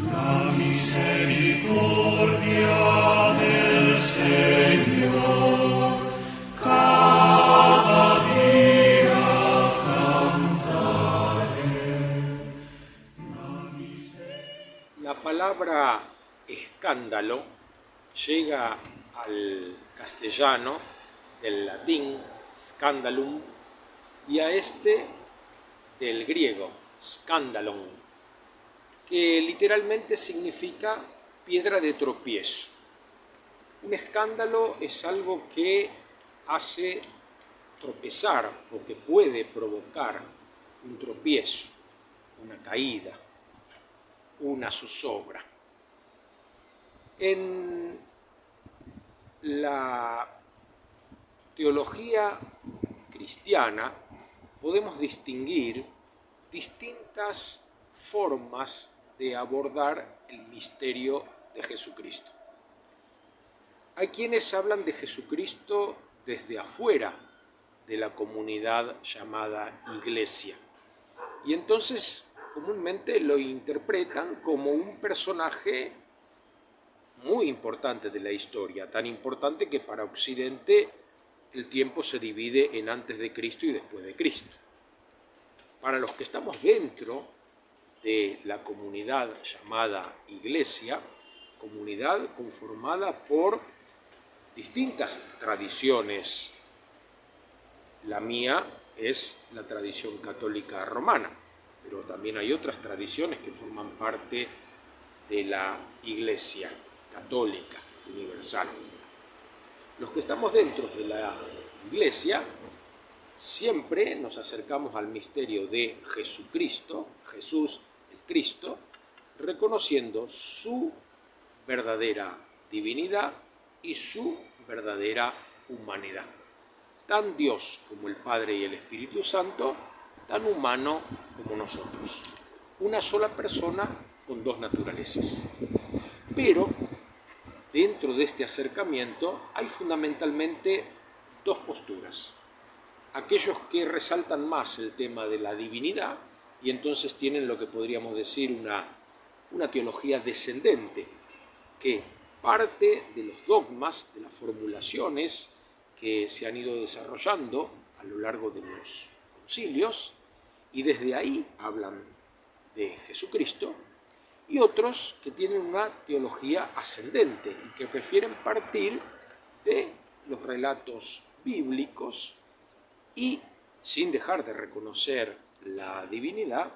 La misericordia del Señor cada día cantaré. La palabra escándalo llega al castellano del latín scandalum y a este del griego scandalon, que literalmente significa piedra de tropiezo. Un escándalo es algo que hace tropezar o que puede provocar un tropiezo, una caída, una zozobra. En la teología cristiana podemos distinguir distintas formas de abordar el misterio de Jesucristo. Hay quienes hablan de Jesucristo desde afuera de la comunidad llamada Iglesia, y entonces comúnmente lo interpretan como un personaje muy importante de la historia, tan importante que para Occidente el tiempo se divide en antes de Cristo y después de Cristo. Para los que estamos dentro de la comunidad llamada Iglesia, comunidad conformada por distintas tradiciones. La mía es la tradición católica romana, pero también hay otras tradiciones que forman parte de la Iglesia católica universal. Los que estamos dentro de la Iglesia siempre nos acercamos al misterio de Jesucristo, Jesús el Cristo, reconociendo su verdadera divinidad y su verdadera humanidad. Tan Dios como el Padre y el Espíritu Santo, tan humano como nosotros. Una sola persona con dos naturalezas. Pero dentro de este acercamiento hay fundamentalmente dos posturas. Aquellos que resaltan más el tema de la divinidad y entonces tienen lo que podríamos decir una teología descendente, que parte de los dogmas, de las formulaciones que se han ido desarrollando a lo largo de los concilios, y desde ahí hablan de Jesucristo, y otros que tienen una teología ascendente y que prefieren partir de los relatos bíblicos y, sin dejar de reconocer la divinidad,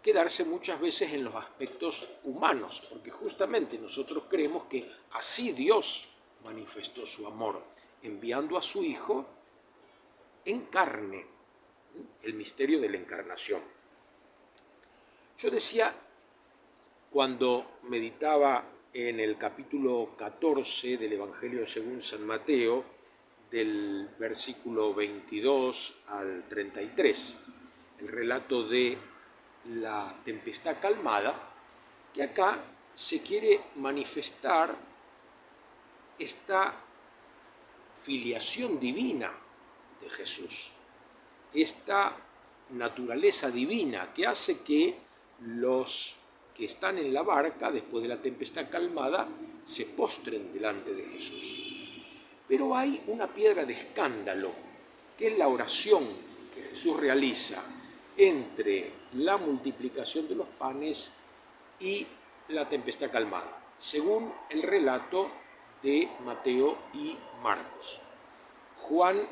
quedarse muchas veces en los aspectos humanos, porque justamente nosotros creemos que así Dios manifestó su amor, enviando a su Hijo en carne, el misterio de la encarnación. Yo decía, cuando meditaba en el capítulo 14 del Evangelio según San Mateo, del versículo 22 al 33, el relato de la tempestad calmada, que acá se quiere manifestar esta filiación divina de Jesús, esta naturaleza divina que hace que los que están en la barca después de la tempestad calmada se postren delante de Jesús. Pero hay una piedra de escándalo, que es la oración que Jesús realiza entre la multiplicación de los panes y la tempestad calmada, según el relato de Mateo y Marcos. Juan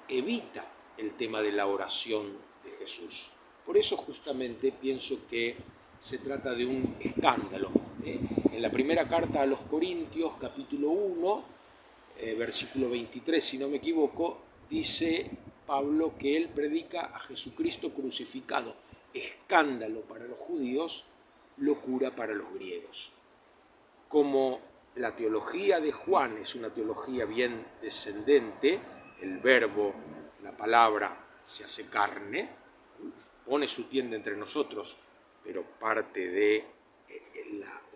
evita el tema de la oración de Jesús. Por eso justamente pienso que se trata de un escándalo. En la primera carta a los Corintios, capítulo 1, versículo 23, si no me equivoco, dice Pablo que él predica a Jesucristo crucificado, escándalo para los judíos, locura para los griegos. Como la teología de Juan es una teología bien descendente, el verbo, la palabra, se hace carne, pone su tienda entre nosotros, pero parte de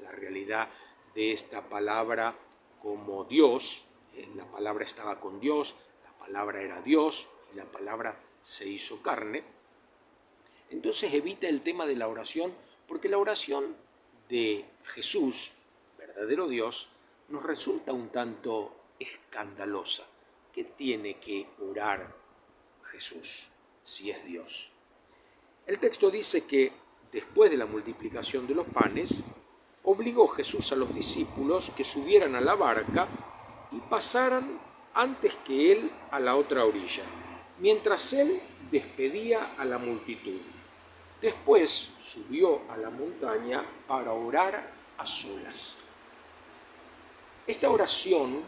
la realidad de esta palabra como Dios. La palabra estaba con Dios, la palabra era Dios y la palabra se hizo carne. Entonces evita el tema de la oración, porque la oración de Jesús, verdadero Dios, nos resulta un tanto escandalosa. ¿Qué tiene que orar Jesús si es Dios? El texto dice que después de la multiplicación de los panes, obligó Jesús a los discípulos que subieran a la barca y pasaran antes que él a la otra orilla, mientras él despedía a la multitud. Después subió a la montaña para orar a solas. Esta oración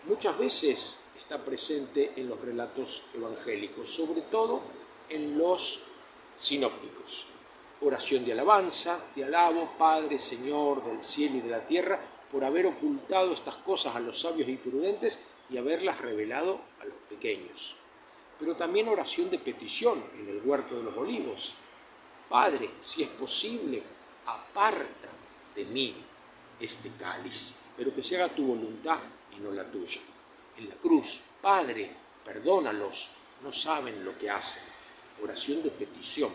muchas veces está presente en los relatos evangélicos, sobre todo en los sinópticos. Oración de alabanza: te alabo, Padre, Señor del cielo y de la tierra, por haber ocultado estas cosas a los sabios y prudentes y haberlas revelado a los pequeños. Pero también oración de petición en el huerto de los olivos: Padre, si es posible, aparta de mí este cáliz, pero que se haga tu voluntad y no la tuya. En la cruz: Padre, perdónalos, no saben lo que hacen. Oración de petición,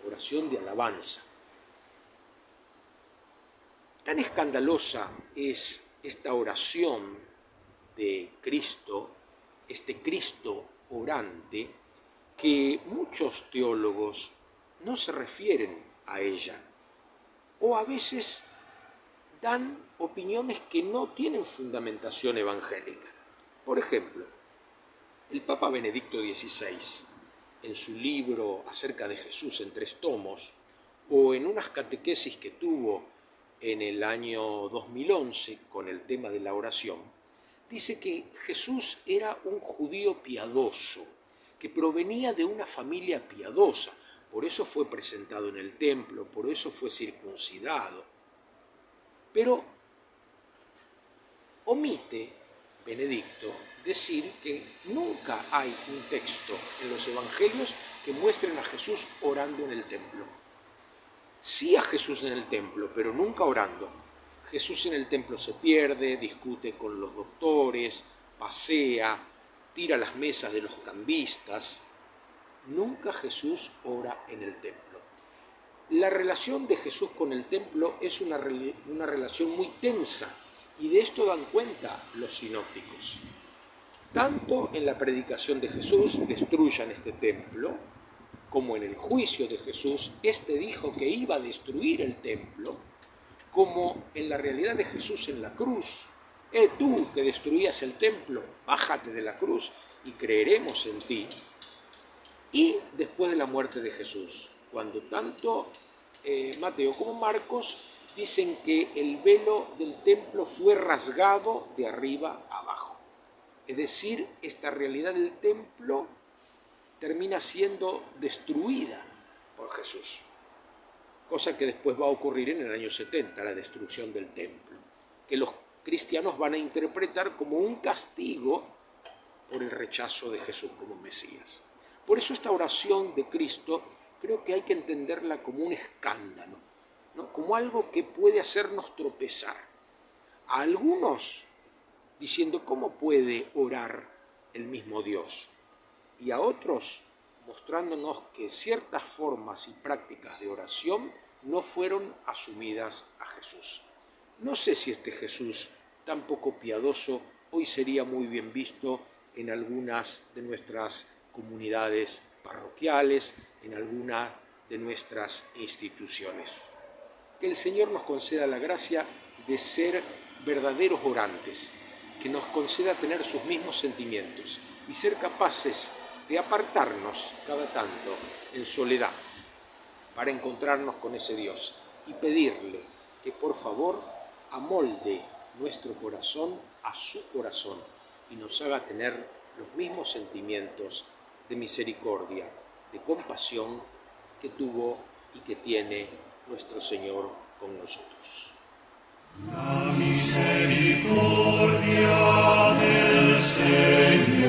oración de alabanza. Tan escandalosa es esta oración de Cristo, este Cristo orante, que muchos teólogos no se refieren a ella, o a veces dan opiniones que no tienen fundamentación evangélica. Por ejemplo, el Papa Benedicto XVI, en su libro acerca de Jesús en 3 tomos, o en unas catequesis que tuvo en el año 2011 con el tema de la oración, dice que Jesús era un judío piadoso, que provenía de una familia piadosa, por eso fue presentado en el templo, por eso fue circuncidado. Pero omite Benedicto decir que nunca hay un texto en los evangelios que muestren a Jesús orando en el templo. Sí a Jesús en el templo, pero nunca orando. Jesús en el templo se pierde, discute con los doctores, pasea, tira las mesas de los cambistas. Nunca Jesús ora en el templo. La relación de Jesús con el templo es una relación muy tensa, y de esto dan cuenta los sinópticos. Tanto en la predicación de Jesús: destruyan este templo, como en el juicio de Jesús: este dijo que iba a destruir el templo, como en la realidad de Jesús en la cruz: tú que destruías el templo, bájate de la cruz y creeremos en ti. Y después de la muerte de Jesús, cuando tanto Mateo como Marcos dicen que el velo del templo fue rasgado de arriba a abajo. Es decir, esta realidad del templo termina siendo destruida por Jesús, cosa que después va a ocurrir en el año 70, la destrucción del templo, que los cristianos van a interpretar como un castigo por el rechazo de Jesús como Mesías. Por eso esta oración de Cristo creo que hay que entenderla como un escándalo, ¿no? Como algo que puede hacernos tropezar. A algunos diciendo cómo puede orar el mismo Dios, y a otros mostrándonos que ciertas formas y prácticas de oración no fueron asumidas a Jesús. No sé si este Jesús tan poco piadoso hoy sería muy bien visto en algunas de nuestras comunidades parroquiales, en alguna de nuestras instituciones. Que el Señor nos conceda la gracia de ser verdaderos orantes, que nos conceda tener sus mismos sentimientos y ser capaces de apartarnos cada tanto en soledad para encontrarnos con ese Dios y pedirle que por favor amolde nuestro corazón a su corazón y nos haga tener los mismos sentimientos de misericordia, de compasión que tuvo y que tiene nuestro Señor con nosotros. La misericordia del Señor.